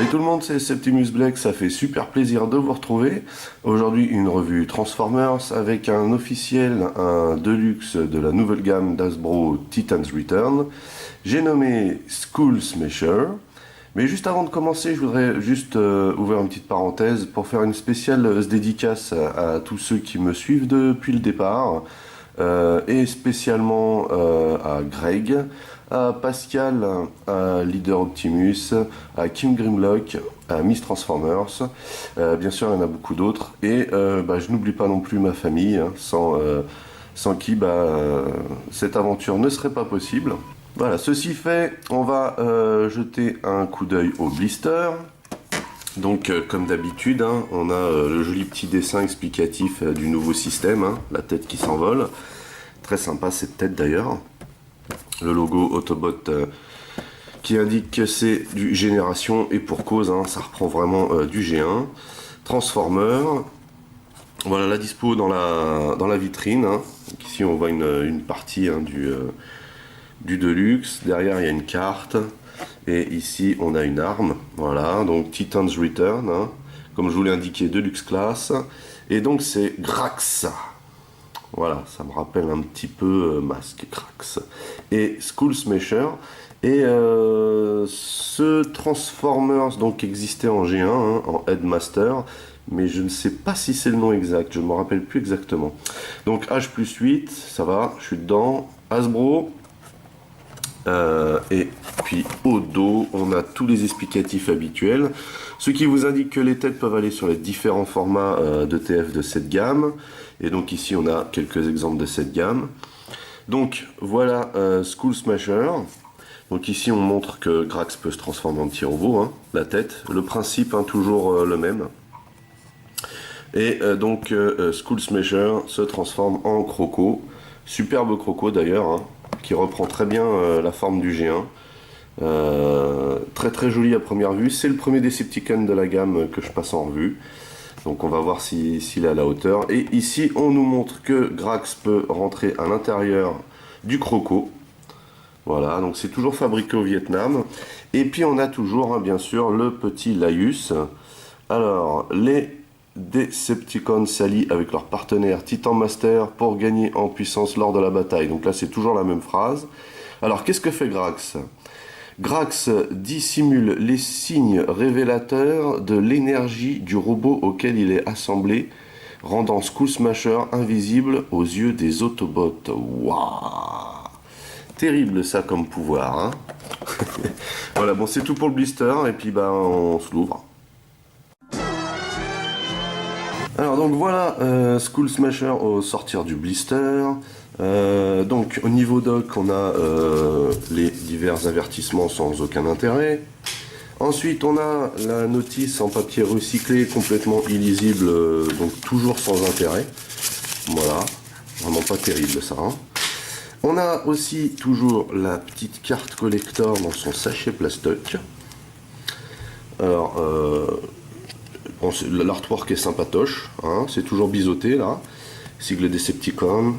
Salut tout le monde, c'est Septimus Black, ça fait super plaisir de vous retrouver. Aujourd'hui une revue Transformers avec un officiel, un deluxe de la nouvelle gamme d'Hasbro Titan's Return. J'ai nommé Skull Smasher. Mais juste avant de commencer, je voudrais juste ouvrir une petite parenthèse pour faire une spéciale dédicace à tous ceux qui me suivent depuis le départ. Et spécialement à Greg, à Pascal, à Leader Optimus, à Kim Grimlock, à Miss Transformers, bien sûr il y en a beaucoup d'autres, et je n'oublie pas non plus ma famille, hein, sans qui cette aventure ne serait pas possible. Voilà, ceci fait, on va jeter un coup d'œil au blister. Donc comme d'habitude, hein, on a le joli petit dessin explicatif du nouveau système, hein, la tête qui s'envole. Très sympa cette tête d'ailleurs. Le logo Autobot qui indique que c'est du Génération et pour cause, hein, ça reprend vraiment du G1. Transformer. Voilà la dispo dans la vitrine. Hein. Donc ici on voit une partie hein, du Deluxe. Derrière il y a une carte. Et ici on a une arme. Voilà, donc Titan's Return. Hein, comme je vous l'ai indiqué, Deluxe Class. Et donc c'est Grax. Voilà, ça me rappelle un petit peu Mask Grax. Et Skull Smasher. Et ce Transformers donc existait en G1, hein, en Headmaster. Mais je ne sais pas si c'est le nom exact, je ne me rappelle plus exactement. Donc H+8, ça va, je suis dedans. Hasbro. Et puis au dos, on a tous les explicatifs habituels. Ce qui vous indique que les têtes peuvent aller sur les différents formats d'ETF de cette gamme. Et donc ici, on a quelques exemples de cette gamme. Donc voilà Skull Smasher. Donc ici, on montre que Grax peut se transformer en petit robot, hein, la tête. Le principe, hein, toujours le même. Et donc Skull Smasher se transforme en croco. Superbe croco d'ailleurs, hein, qui reprend très bien la forme du G1. Très très joli à première vue. C'est le premier Decepticon de la gamme que je passe en revue. Donc on va voir s'il est à la hauteur. Et ici on nous montre que Grax peut rentrer à l'intérieur du croco. Voilà, donc c'est toujours fabriqué au Vietnam. Et puis on a toujours hein, bien sûr le petit Laïus. Alors les Decepticons s'allient avec leur partenaire Titan Master pour gagner en puissance lors de la bataille. Donc là c'est toujours la même phrase. Alors qu'est-ce que fait Grax ? Grax dissimule les signes révélateurs de l'énergie du robot auquel il est assemblé, rendant Skull Smasher invisible aux yeux des Autobots. Waouh! Terrible ça comme pouvoir, hein. Voilà, bon c'est tout pour le blister, et puis on se l'ouvre. Alors donc voilà Skull Smasher au sortir du blister. Donc au niveau doc on a les divers avertissements sans aucun intérêt. Ensuite on a la notice en papier recyclé complètement illisible, donc toujours sans intérêt. Voilà, vraiment pas terrible ça. Hein. On a aussi toujours la petite carte collector dans son sachet plastoc. Alors bon, l'artwork est sympatoche, hein, c'est toujours biseauté là. Sigle Decepticon.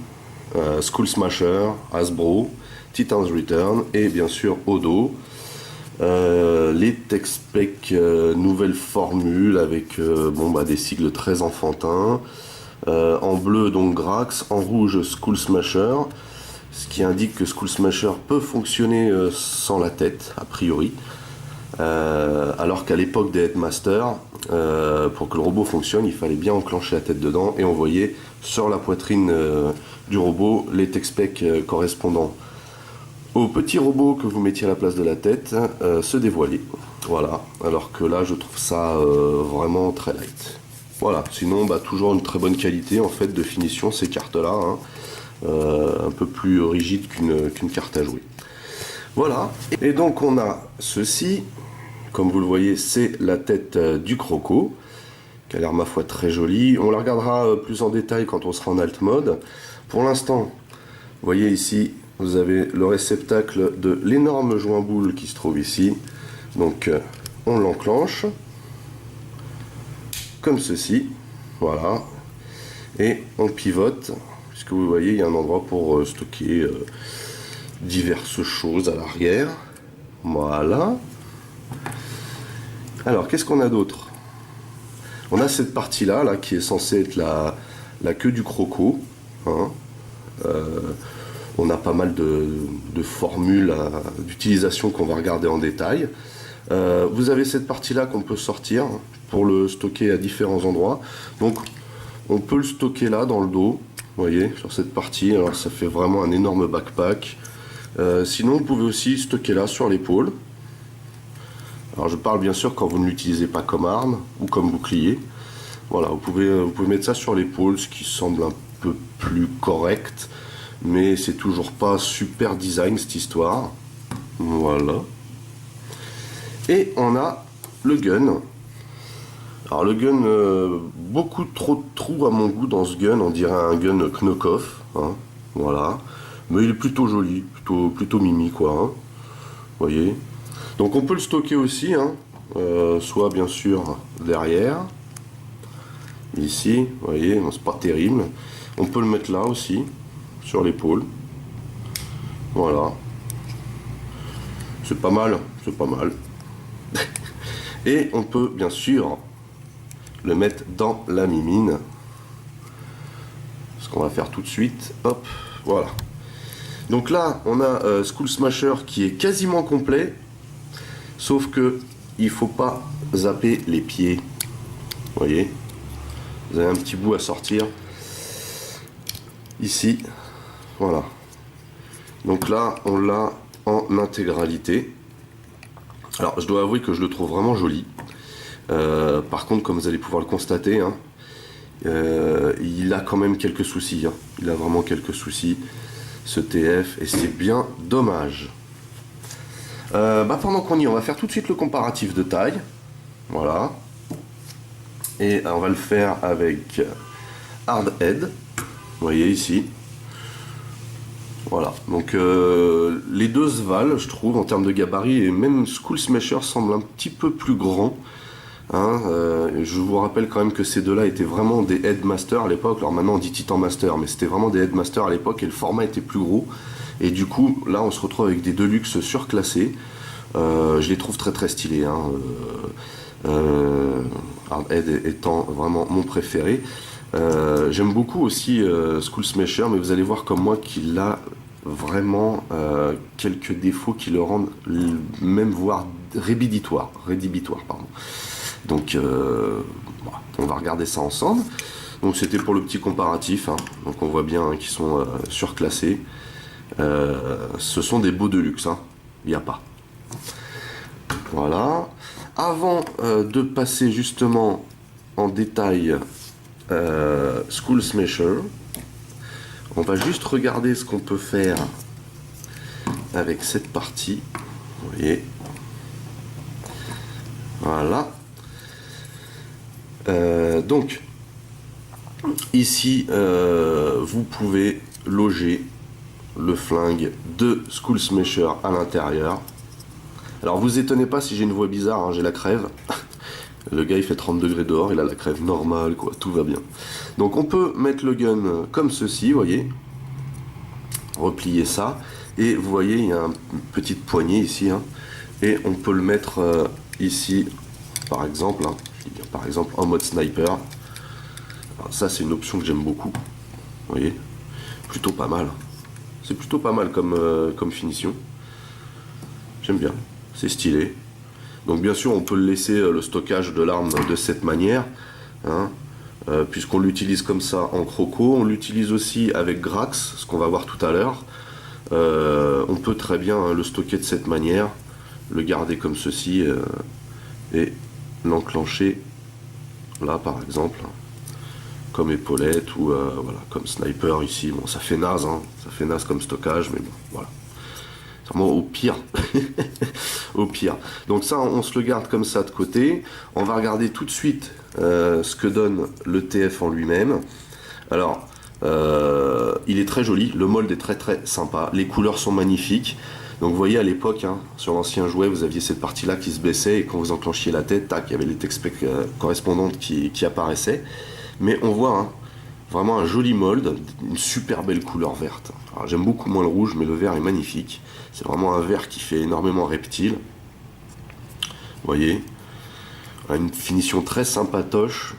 Skull Smasher, Hasbro, Titan's Return et bien sûr Odo. Les tech specs nouvelle formule avec des sigles très enfantins. En bleu donc Grax, en rouge Skull Smasher, ce qui indique que Skull Smasher peut fonctionner sans la tête a priori. Alors qu'à l'époque des Headmasters, pour que le robot fonctionne, il fallait bien enclencher la tête dedans et envoyer sur la poitrine du robot les tech specs correspondant au petit robot que vous mettiez à la place de la tête se dévoiler. Voilà, alors que là je trouve ça vraiment très light. Voilà, sinon toujours une très bonne qualité en fait de finition ces cartes là, hein, un peu plus rigide qu'une carte à jouer. Voilà, et donc on a ceci, comme vous le voyez c'est la tête du croco, qui a l'air ma foi très jolie. On la regardera plus en détail quand on sera en alt mode. Pour l'instant, vous voyez ici, vous avez le réceptacle de l'énorme joint boule qui se trouve ici. Donc on l'enclenche, comme ceci, voilà, et on pivote, puisque vous voyez il y a un endroit pour stocker diverses choses à l'arrière. Voilà. Alors, qu'est-ce qu'on a d'autre? On a cette partie-là, là, qui est censée être la queue du croco. Hein. On a pas mal de formules d'utilisation qu'on va regarder en détail. Vous avez cette partie-là qu'on peut sortir pour le stocker à différents endroits. Donc, on peut le stocker là, dans le dos. Vous voyez, sur cette partie. Alors, ça fait vraiment un énorme backpack. Sinon, vous pouvez aussi stocker là, sur l'épaule. Alors je parle bien sûr quand vous ne l'utilisez pas comme arme ou comme bouclier. Voilà, vous pouvez mettre ça sur l'épaule, ce qui semble un peu plus correct, mais c'est toujours pas super design cette histoire. Voilà. Et on a le gun. Alors le gun, beaucoup trop de trous à mon goût dans ce gun, on dirait un gun Knockoff. Hein, voilà. Mais il est plutôt joli, plutôt mimi quoi. Hein, vous voyez. Donc on peut le stocker aussi, hein, soit bien sûr derrière, ici, vous voyez, bon, c'est pas terrible. On peut le mettre là aussi, sur l'épaule. Voilà. C'est pas mal, c'est pas mal. Et on peut bien sûr le mettre dans la mimine. Ce qu'on va faire tout de suite. Hop, voilà. Donc là, on a Skull Smasher qui est quasiment complet. Sauf que il faut pas zapper les pieds. Vous voyez, vous avez un petit bout à sortir ici. Voilà. Donc là, on l'a en intégralité. Alors, je dois avouer que je le trouve vraiment joli. Par contre, comme vous allez pouvoir le constater, hein, il a quand même quelques soucis. Hein. Il a vraiment quelques soucis, ce TF, et c'est bien dommage. Pendant qu'on y est, on va faire tout de suite le comparatif de taille. Voilà. Et on va le faire avec Hardhead. Vous voyez ici. Voilà. Donc les deux se valent, je trouve, en termes de gabarit. Et même Skull Smasher semble un petit peu plus grand. Hein, je vous rappelle quand même que ces deux-là étaient vraiment des Headmaster à l'époque. Alors maintenant on dit Titan Master, mais c'était vraiment des Headmaster à l'époque et le format était plus gros. Et du coup, là, on se retrouve avec des Deluxe surclassés. Je les trouve très très stylés. Hein. Hardhead étant vraiment mon préféré. J'aime beaucoup aussi Skull Smasher, mais vous allez voir comme moi qu'il a vraiment quelques défauts qui le rendent même voire rédhibitoires. Pardon. Donc, voilà, on va regarder ça ensemble. Donc, c'était pour le petit comparatif. Hein. Donc, on voit bien hein, qu'ils sont surclassés. Ce sont des beaux Deluxe, hein. Il n'y a pas. Voilà. Avant de passer justement en détail Skull Smasher, on va juste regarder ce qu'on peut faire avec cette partie. Vous voyez. Voilà. Donc, ici, vous pouvez loger le flingue de Skull Smasher à l'intérieur. Alors vous étonnez pas si j'ai une voix bizarre, hein, j'ai la crève. Le gars il fait 30 degrés dehors, il a la crève normale, quoi, tout va bien. Donc on peut mettre le gun comme ceci, vous voyez. Replier ça. Et vous voyez, il y a une petite poignée ici. Hein, et on peut le mettre ici, par exemple, hein, par exemple en mode sniper. Alors, ça c'est une option que j'aime beaucoup. Vous voyez, plutôt pas mal. C'est plutôt pas mal comme finition. J'aime bien, c'est stylé. Donc bien sûr on peut laisser le stockage de l'arme de cette manière, hein, puisqu'on l'utilise comme ça en croco. On l'utilise aussi avec Grax, ce qu'on va voir tout à l'heure. On peut très bien hein, le stocker de cette manière, le garder comme ceci et l'enclencher là par exemple, comme épaulette ou voilà, comme sniper ici. Bon, ça fait naze, hein, ça fait naze comme stockage, mais bon, voilà. C'est vraiment au pire. Au pire. Donc ça, on se le garde comme ça de côté. On va regarder tout de suite ce que donne le TF en lui-même. Alors, il est très joli. Le mold est très très sympa. Les couleurs sont magnifiques. Donc vous voyez à l'époque, hein, sur l'ancien jouet, vous aviez cette partie-là qui se baissait et quand vous enclenchiez la tête, tac, il y avait les textes correspondantes qui apparaissaient. Mais on voit hein, vraiment un joli mold, une super belle couleur verte. J'aime beaucoup moins le rouge, mais le vert est magnifique. C'est vraiment un vert qui fait énormément reptile. Vous voyez. Une finition très sympatoche.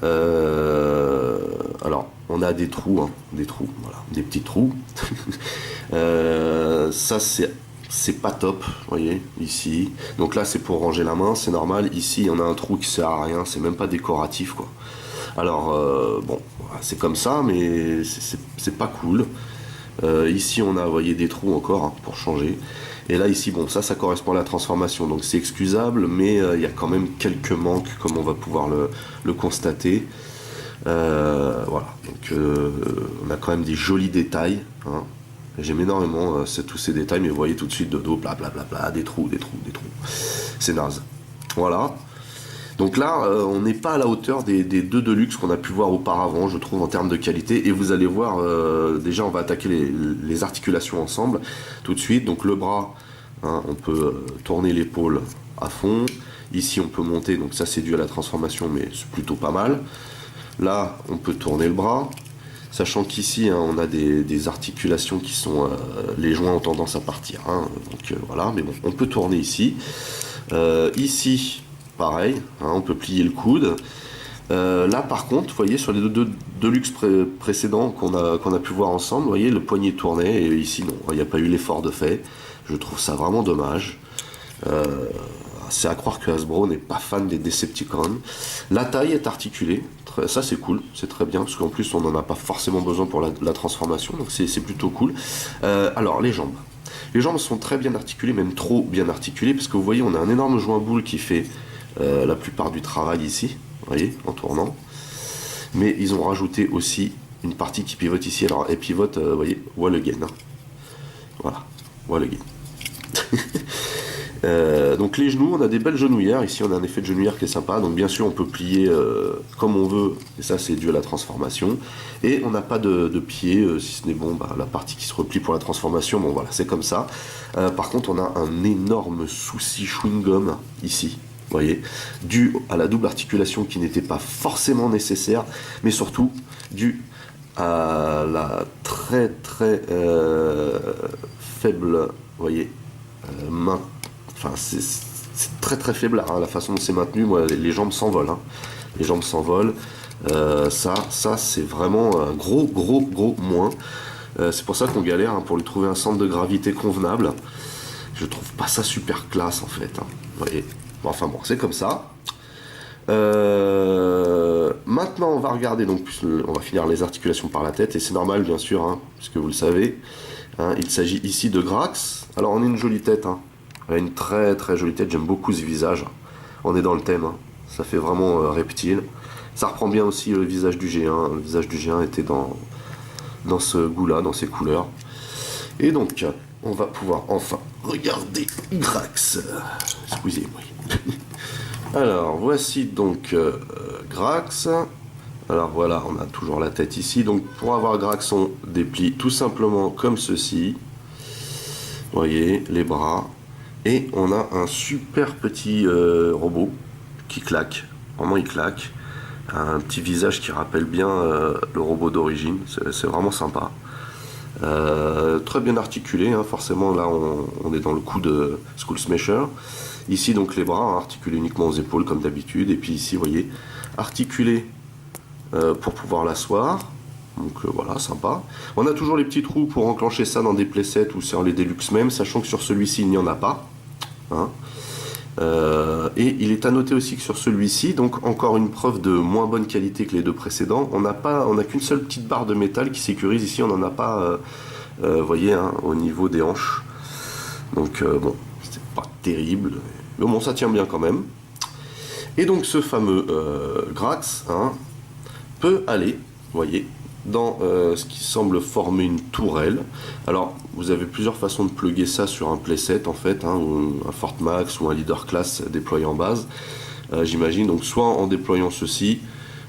Alors, on a des trous, hein, voilà, des petits trous. Ça, c'est pas top, vous voyez, ici. Donc là, c'est pour ranger la main, c'est normal. Ici, on a un trou qui sert à rien, c'est même pas décoratif, quoi. Alors, bon, voilà, c'est comme ça, mais c'est pas cool. Ici, on a, vous voyez, des trous encore, hein, pour changer. Et là, ici, bon, ça correspond à la transformation, donc c'est excusable, mais il y a quand même quelques manques, comme on va pouvoir le constater. Voilà, donc on a quand même des jolis détails, hein. J'aime énormément tous ces détails, mais vous voyez tout de suite de dos, blablabla, des trous. C'est naze. Voilà. Donc là, on n'est pas à la hauteur des deux Deluxe qu'on a pu voir auparavant, je trouve, en termes de qualité. Et vous allez voir, déjà, on va attaquer les articulations ensemble tout de suite. Donc le bras, hein, on peut tourner l'épaule à fond. Ici, on peut monter, donc ça, c'est dû à la transformation, mais c'est plutôt pas mal. Là, on peut tourner le bras. Sachant qu'ici, hein, on a des articulations qui sont... les joints ont tendance à partir. Hein, donc voilà, mais bon, on peut tourner ici. Ici... pareil, hein, on peut plier le coude. Là par contre, vous voyez, sur les deux Deluxe précédents qu'on a pu voir ensemble, vous voyez, le poignet tournait, et ici non, il n'y a pas eu l'effort de fait. Je trouve ça vraiment dommage. C'est à croire que Hasbro n'est pas fan des Decepticons. La taille est articulée, ça c'est cool, c'est très bien, parce qu'en plus on n'en a pas forcément besoin pour la transformation, donc c'est plutôt cool. Alors les jambes. Les jambes sont très bien articulées, même trop bien articulées, parce que vous voyez, on a un énorme joint boule qui fait la plupart du travail ici, vous voyez, en tournant. Mais ils ont rajouté aussi une partie qui pivote ici. Alors, elle pivote, vous voyez, wall again. Hein. Voilà, wall again. Donc les genoux, on a des belles genouillères. Ici, on a un effet de genouillère qui est sympa. Donc bien sûr, on peut plier comme on veut. Et ça, c'est dû à la transformation. Et on n'a pas de pied, si ce n'est bon, bah, la partie qui se replie pour la transformation. Bon, voilà, c'est comme ça. Par contre, on a un énorme souci chewing-gum ici. Vous voyez, dû à la double articulation qui n'était pas forcément nécessaire, mais surtout dû à la très faible, vous voyez, main. Enfin, c'est très faible, hein, la façon dont c'est maintenu. Moi, les jambes s'envolent. Hein. Les jambes s'envolent. Ça c'est vraiment un gros moins. C'est pour ça qu'on galère, hein, pour lui trouver un centre de gravité convenable. Je trouve pas ça super classe en fait. Hein. Vous voyez. Enfin bon, c'est comme ça. Maintenant, on va regarder, donc on va finir les articulations par la tête, et c'est normal bien sûr, hein, puisque vous le savez. Hein, il s'agit ici de Grax. Alors on a une jolie tête, hein. Elle a une très jolie tête, j'aime beaucoup ce visage. On est dans le thème, hein. Ça fait vraiment reptile. Ça reprend bien aussi le visage du G1. Le visage du G1 était dans ce goût-là, dans ces couleurs. Et donc, on va pouvoir enfin regarder Grax. Excusez-moi. Alors, voici donc Grax. Alors voilà, on a toujours la tête ici. Donc pour avoir Grax, on déplie tout simplement comme ceci. Vous voyez, les bras. Et on a un super petit robot qui claque. Vraiment, il claque. Un petit visage qui rappelle bien le robot d'origine. C'est vraiment sympa. Très bien articulé, hein. Forcément là on est dans le coup de Skull Smasher. Ici donc les bras, hein, articulés uniquement aux épaules comme d'habitude, et puis ici vous voyez articulé pour pouvoir l'asseoir. Donc voilà, sympa. On a toujours les petits trous pour enclencher ça dans des playsets ou sur les Deluxe même, sachant que sur celui-ci il n'y en a pas, hein. Et il est à noter aussi que sur celui-ci, donc encore une preuve de moins bonne qualité que les deux précédents, on n'a qu'une seule petite barre de métal qui sécurise. Ici on n'en a pas, vous voyez, hein, au niveau des hanches. Donc bon, c'est pas terrible, mais bon, ça tient bien quand même. Et donc ce fameux Grax, hein, peut aller, vous voyez, dans ce qui semble former une tourelle. Alors vous avez plusieurs façons de plugger ça sur un playset en fait, hein, ou un Fort Max ou un Leader Class déployé en base, j'imagine. Donc soit en déployant ceci,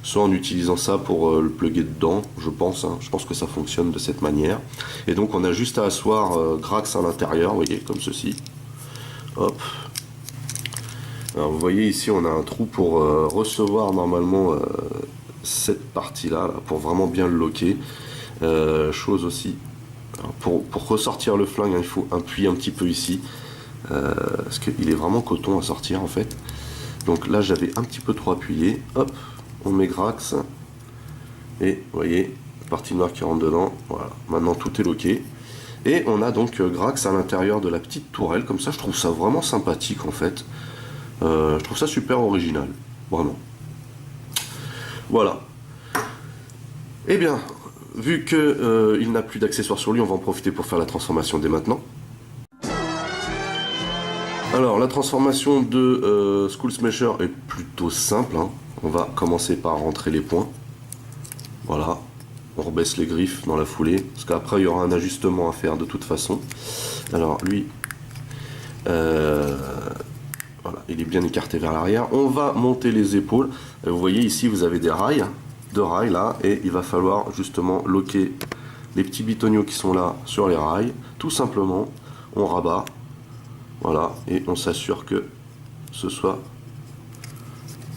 soit en utilisant ça pour le plugger dedans, je pense, hein. Je pense que ça fonctionne de cette manière. Et donc on a juste à asseoir Grax à l'intérieur, vous voyez, comme ceci. Hop. Alors vous voyez ici on a un trou pour recevoir normalement cette partie là, pour vraiment bien le loquer. Chose aussi, alors pour ressortir le flingue, hein, il faut appuyer un petit peu ici, parce qu'il est vraiment coton à sortir en fait. Donc là j'avais un petit peu trop appuyé. Hop, on met Grax. Et vous voyez, partie noire qui rentre dedans. Voilà, maintenant tout est loqué. Et on a donc Grax à l'intérieur de la petite tourelle. Comme ça, je trouve ça vraiment sympathique en fait. Je trouve ça super original. Vraiment. Voilà. Eh bien, vu que il n'a plus d'accessoires sur lui, on va en profiter pour faire la transformation dès maintenant. Alors, la transformation de Skull Smasher est plutôt simple. Hein. On va commencer par rentrer les points. Voilà. On rebaisse les griffes dans la foulée, parce qu'après il y aura un ajustement à faire de toute façon. Alors lui, voilà, il est bien écarté vers l'arrière. On va monter les épaules. Vous voyez ici, vous avez des rails, deux rails là, et il va falloir justement loquer les petits bitoniaux qui sont là sur les rails. Tout simplement, on rabat, voilà, et on s'assure que ce soit,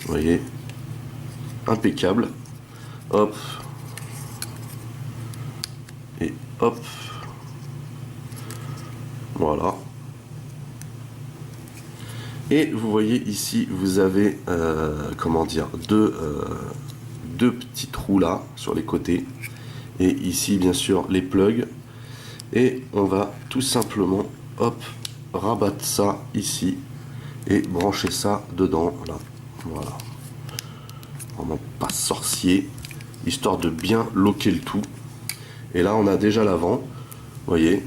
vous voyez, impeccable. Hop. Et hop, voilà. Et vous voyez ici, vous avez, comment dire, deux petits trous là, sur les côtés. Et ici, bien sûr, les plugs. Et on va tout simplement, hop, rabattre ça ici. Et brancher ça dedans, là. Voilà. Vraiment pas sorcier, histoire de bien loquer le tout. Et là on a déjà l'avant, vous voyez.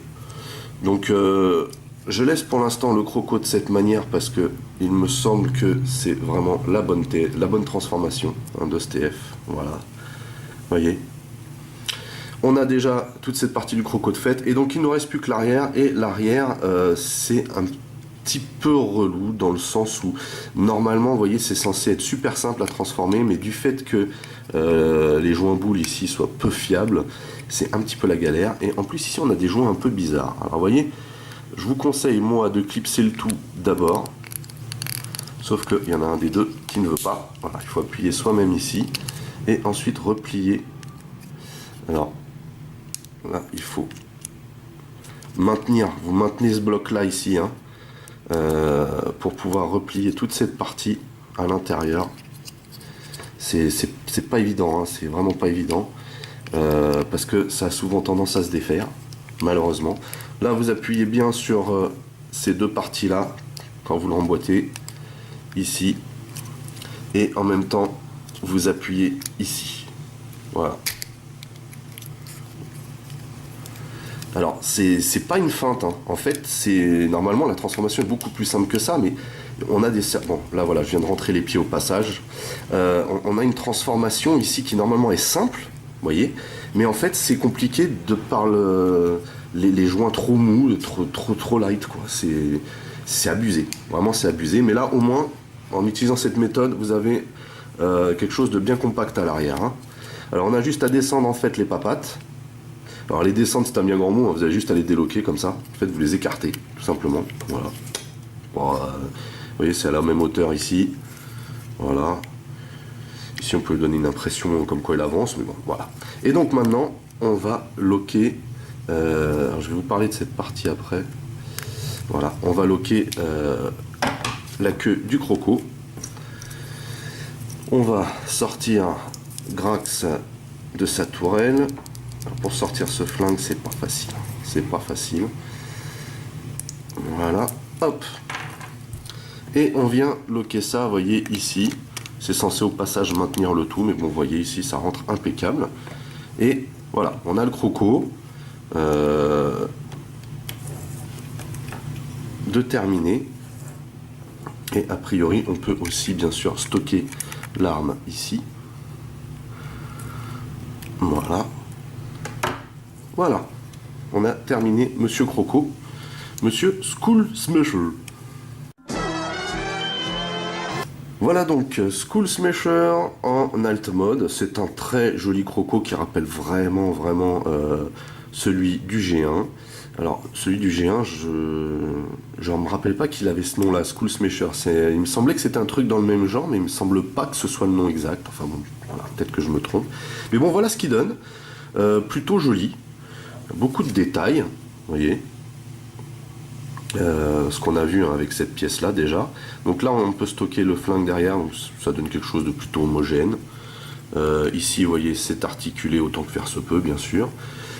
Donc je laisse pour l'instant le croco de cette manière parce que il me semble que c'est vraiment la bonne transformation hein, de STF. Voilà, vous voyez. On a déjà toute cette partie du croco de fait et donc il ne nous reste plus que l'arrière. Et l'arrière c'est un petit peu relou dans le sens où normalement vous voyez c'est censé être super simple à transformer, mais du fait que les joints boules ici soient peu fiables, c'est un petit peu la galère. Et en plus ici on a des joints un peu bizarres. Alors vous voyez, je vous conseille moi de clipser le tout d'abord, sauf qu'il y en a un des deux qui ne veut pas. Voilà, il faut appuyer soi-même ici et ensuite replier. Alors là il faut maintenir, vous maintenez ce bloc là ici hein, pour pouvoir replier toute cette partie à l'intérieur. C'est pas évident, hein, c'est vraiment pas évident parce que ça a souvent tendance à se défaire, malheureusement. Là, vous appuyez bien sur ces deux parties là quand vous l'emboîtez ici, et en même temps vous appuyez ici. Voilà. Alors c'est pas une feinte, hein. En fait c'est normalement la transformation est beaucoup plus simple que ça, mais on a des bon là voilà je viens de rentrer les pieds au passage. On a une transformation ici qui normalement est simple, vous voyez, mais en fait c'est compliqué de par les joints trop mous, trop light quoi. C'est abusé, vraiment c'est abusé. Mais là au moins en utilisant cette méthode vous avez quelque chose de bien compact à l'arrière, hein. Alors on a juste à descendre en fait les papates. Alors les descendre c'est un bien grand mot, hein, vous avez juste à les déloquer comme ça, en fait vous les écartez tout simplement, voilà. Bon, vous voyez c'est à la même hauteur ici, voilà. Ici on peut lui donner une impression comme quoi il avance, mais bon voilà. Et donc maintenant on va loquer, alors je vais vous parler de cette partie après, voilà, on va loquer la queue du croco. On va sortir Grax de sa tourelle. Alors pour sortir ce flingue, c'est pas facile. C'est pas facile. Voilà, hop. Et on vient loquer ça, vous voyez ici. C'est censé au passage maintenir le tout, mais bon, vous voyez ici, ça rentre impeccable. Et voilà, on a le croco de terminer. Et a priori, on peut aussi bien sûr stocker l'arme ici. Voilà. Voilà, on a terminé Monsieur Croco, Monsieur Skull Smasher. Voilà donc Skull Smasher en alt mode. C'est un très joli croco qui rappelle vraiment celui du G1. Alors celui du G1, je ne me rappelle pas qu'il avait ce nom là, Skull Smasher. Il me semblait que c'était un truc dans le même genre, mais il me semble pas que ce soit le nom exact. Enfin bon, voilà, peut-être que je me trompe. Mais bon, voilà ce qu'il donne. Plutôt joli. Beaucoup de détails, vous voyez. ce qu'on a vu hein, avec cette pièce là déjà. Donc là on peut stocker le flingue derrière, donc ça donne quelque chose de plutôt homogène. Ici vous voyez c'est articulé autant que faire se peut bien sûr.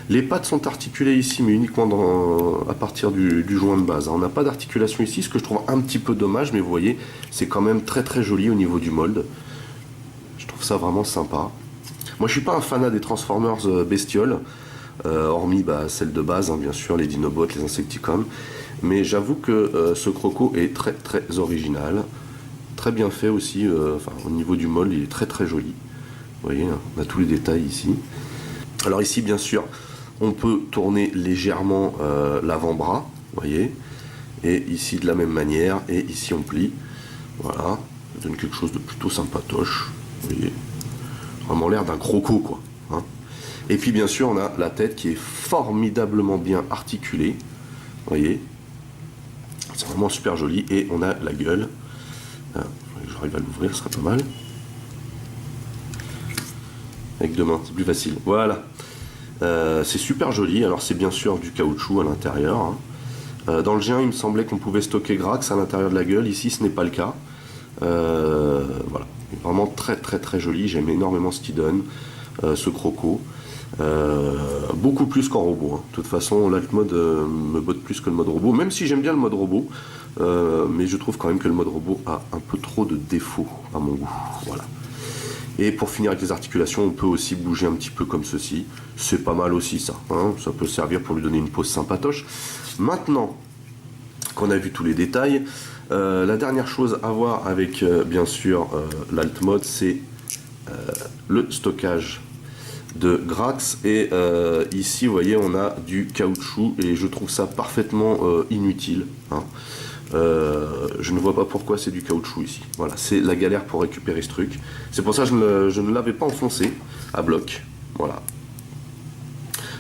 Les pattes sont articulées ici mais uniquement à partir du joint de base. On n'a pas d'articulation ici, ce que je trouve un petit peu dommage, mais vous voyez c'est quand même très très joli au niveau du mold. Je trouve ça vraiment sympa. Moi je suis pas un fanat des Transformers bestioles, hormis celles de base hein, bien sûr, les Dinobots, les Insecticons. Mais j'avoue que ce croco est très très original, très bien fait aussi, au niveau du mold il est très très joli. Vous voyez, on a tous les détails ici. Alors ici bien sûr, on peut tourner légèrement l'avant-bras, vous voyez, et ici de la même manière, et ici on plie. Voilà, ça donne quelque chose de plutôt sympatoche, vous voyez, vraiment l'air d'un croco quoi. Hein. Et puis bien sûr on a la tête qui est formidablement bien articulée, vous voyez. C'est vraiment super joli. Et on a la gueule. J'arrive à l'ouvrir, ce serait pas mal. Avec deux mains, c'est plus facile. Voilà. C'est super joli. Alors c'est bien sûr du caoutchouc à l'intérieur. Hein. Dans le G1, il me semblait qu'on pouvait stocker Grax à l'intérieur de la gueule. Ici, ce n'est pas le cas. Voilà. Vraiment très très très joli. J'aime énormément ce qu'il donne. Ce croco. Beaucoup plus qu'en robot. Hein. De toute façon, l'alt mode me botte plus que le mode robot, même si j'aime bien le mode robot, mais je trouve quand même que le mode robot a un peu trop de défauts à mon goût. Voilà. Et pour finir avec les articulations, on peut aussi bouger un petit peu comme ceci. C'est pas mal aussi ça. Hein. Ça peut servir pour lui donner une pose sympatoche. Maintenant qu'on a vu tous les détails, la dernière chose à voir avec bien sûr l'alt mode, c'est le stockage de Grax. Et ici vous voyez on a du caoutchouc et je trouve ça parfaitement inutile hein. Je ne vois pas pourquoi c'est du caoutchouc ici. Voilà, c'est la galère pour récupérer ce truc. C'est pour ça que je ne l'avais pas enfoncé à bloc. Voilà.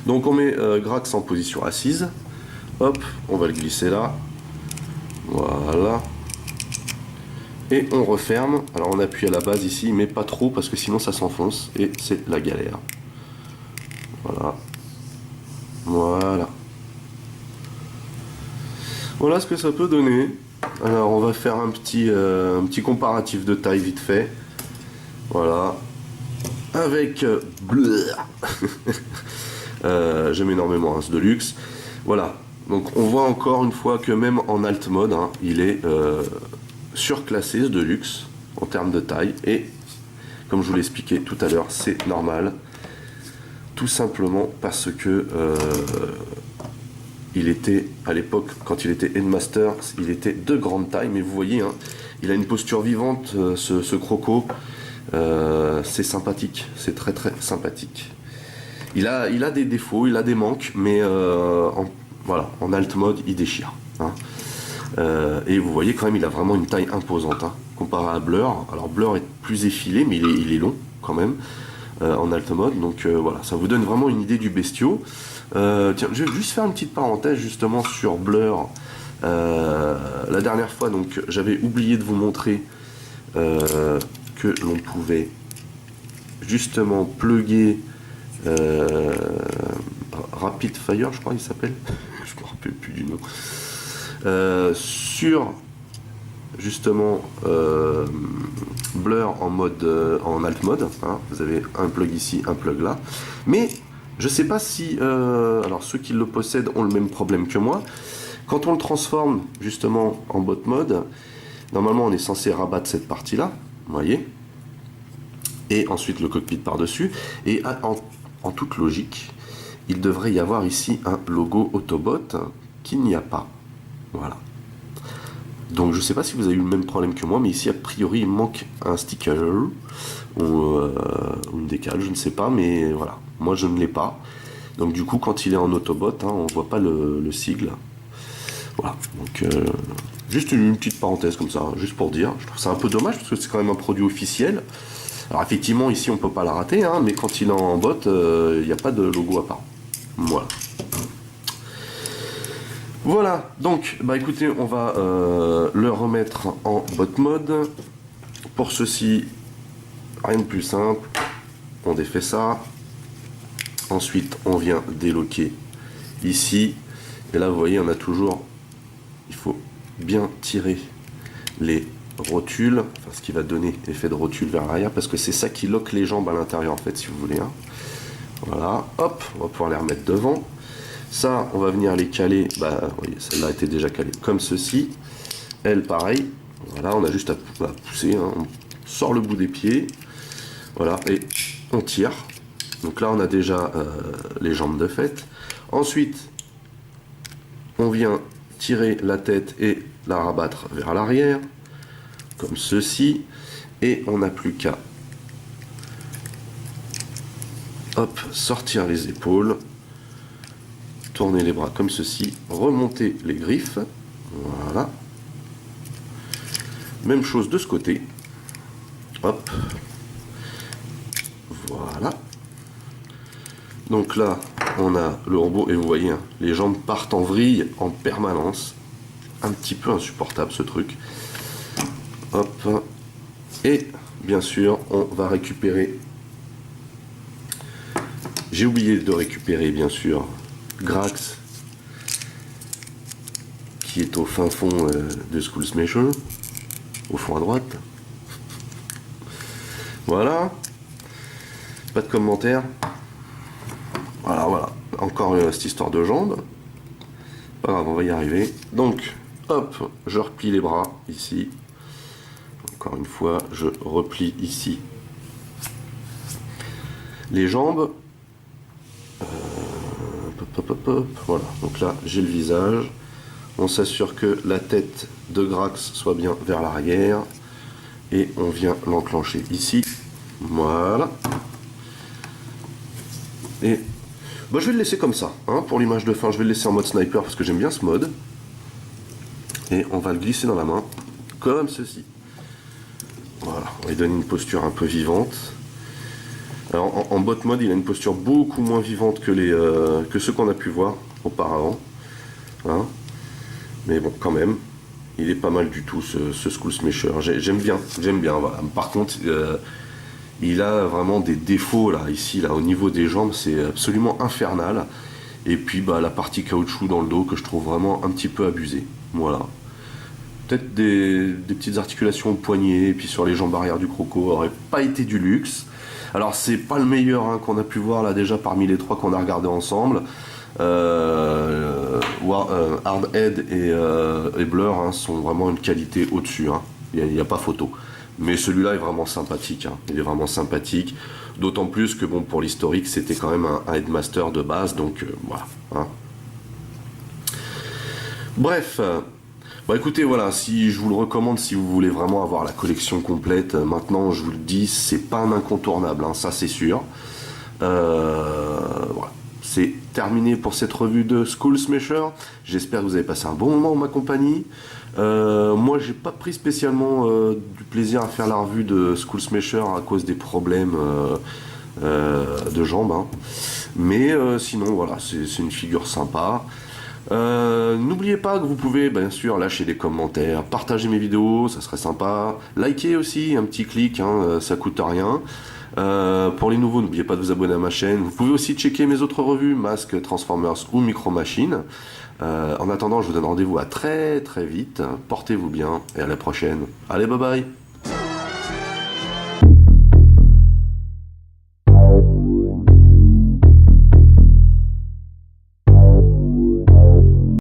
Donc on met Grax en position assise. Hop, on va le glisser là. Voilà. Et on referme. Alors on appuie à la base ici, mais pas trop parce que sinon ça s'enfonce et c'est la galère. Voilà. Voilà. Voilà ce que ça peut donner. Alors on va faire un petit comparatif de taille vite fait. Voilà. Avec j'aime énormément ce Deluxe. Voilà. Donc on voit encore une fois que même en alt mode, hein, il est surclassé ce Deluxe en termes de taille. Et comme je vous l'ai expliqué tout à l'heure, c'est normal. Tout simplement parce que il était, à l'époque, quand il était Headmaster, il était de grande taille, mais vous voyez, hein, il a une posture vivante, ce croco, c'est sympathique, c'est très très sympathique. Il a des défauts, il a des manques, mais voilà, en alt mode, il déchire. Hein. Et vous voyez quand même, il a vraiment une taille imposante, hein, comparé à Blur. Alors Blur est plus effilé, mais il est long quand même. En alt mode, donc voilà, ça vous donne vraiment une idée du bestiau. Tiens, je vais juste faire une petite parenthèse justement sur Blur. La dernière fois, donc j'avais oublié de vous montrer que l'on pouvait justement plugger Rapid Fire, je crois qu'il s'appelle, je me rappelle plus du nom, sur justement Blur en mode en alt mode. Hein. Vous avez un plug ici, un plug là, mais je sais pas si alors ceux qui le possèdent ont le même problème que moi. Quand on le transforme justement en bot mode, normalement on est censé rabattre cette partie là, vous voyez, et ensuite le cockpit par dessus, et en toute logique il devrait y avoir ici un logo Autobot qu'il n'y a pas. Voilà. Donc je sais pas si vous avez eu le même problème que moi, mais ici a priori il manque un sticker ou une décale, je ne sais pas, mais voilà, moi je ne l'ai pas. Donc du coup quand il est en Autobot, hein, on voit pas le sigle. Voilà, donc juste une petite parenthèse comme ça, juste pour dire, je trouve ça un peu dommage parce que c'est quand même un produit officiel. Alors effectivement ici on peut pas la rater, hein, mais quand il est en bot, il n'y a pas de logo à part. Voilà. Voilà, donc bah écoutez, on va le remettre en bot mode. Pour ceci, rien de plus simple, on défait ça. Ensuite, on vient déloquer ici. Et là, vous voyez, on a toujours il faut bien tirer les rotules, enfin, ce qui va donner l'effet de rotule vers l'arrière, parce que c'est ça qui loque les jambes à l'intérieur en fait, si vous voulez. Hein. Voilà, hop, on va pouvoir les remettre devant. Ça, on va venir les caler, bah, vous voyez, celle-là était déjà calée comme ceci. Elle, pareil, voilà, on a juste à pousser, hein. On sort le bout des pieds, voilà, et on tire. Donc là, on a déjà les jambes de fait. Ensuite, on vient tirer la tête et la rabattre vers l'arrière, comme ceci, et on n'a plus qu'à hop, sortir les épaules, tourner les bras comme ceci, remonter les griffes, voilà. Même chose de ce côté, hop, voilà. Donc là, on a le robot et vous voyez, hein, les jambes partent en vrille en permanence. Un petit peu insupportable ce truc. Hop. Et bien sûr, on va récupérer. J'ai oublié de récupérer bien sûr Grax, qui est au fin fond de Skull Smasher, au fond à droite. Voilà. Pas de commentaires. Voilà. Encore cette histoire de jambes. Pas grave, on va y arriver. Donc, hop, je replie les bras ici. Encore une fois, je replie ici les jambes. Voilà, donc là, j'ai le visage. On s'assure que la tête de Grax soit bien vers l'arrière. Et on vient l'enclencher ici. Voilà. Et bah, je vais le laisser comme ça, hein, pour l'image de fin, je vais le laisser en mode sniper parce que j'aime bien ce mode. Et on va le glisser dans la main, comme ceci. Voilà, on va lui donner une posture un peu vivante. Alors en bot mode, il a une posture beaucoup moins vivante que ceux qu'on a pu voir auparavant. Hein. Mais bon, quand même, il est pas mal du tout ce Skull Smasher. J'aime bien, voilà. Par contre, il a vraiment des défauts là, ici, là, au niveau des jambes, c'est absolument infernal. Et puis bah, la partie caoutchouc dans le dos que je trouve vraiment un petit peu abusée. Voilà. Peut-être des petites articulations au poignet et puis sur les jambes arrière du croco aurait pas été du luxe. Alors c'est pas le meilleur, hein, qu'on a pu voir là déjà parmi les trois qu'on a regardé ensemble. Hardhead et Blur, hein, sont vraiment une qualité au-dessus, hein. Il n'y a pas photo. Mais celui-là est vraiment sympathique, hein. Il est vraiment sympathique. D'autant plus que bon, pour l'historique, c'était quand même un Headmaster de base, donc voilà. Hein. Bref, bah écoutez, voilà, si je vous le recommande, si vous voulez vraiment avoir la collection complète, maintenant je vous le dis, c'est pas un incontournable, hein, ça c'est sûr. Voilà. C'est terminé pour cette revue de Skull Smasher. J'espère que vous avez passé un bon moment en ma compagnie. Moi, j'ai pas pris spécialement du plaisir à faire la revue de Skull Smasher à cause des problèmes de jambes. Hein. Mais sinon, voilà, c'est une figure sympa. N'oubliez pas que vous pouvez bien sûr lâcher des commentaires, partager mes vidéos, ça serait sympa. Liker aussi, un petit clic, hein, ça coûte rien. Pour les nouveaux, n'oubliez pas de vous abonner à ma chaîne. Vous pouvez aussi checker mes autres revues, Mask, Transformers ou Micro Machines. En attendant, je vous donne rendez-vous à très très vite. Portez-vous bien et à la prochaine. Allez, bye bye.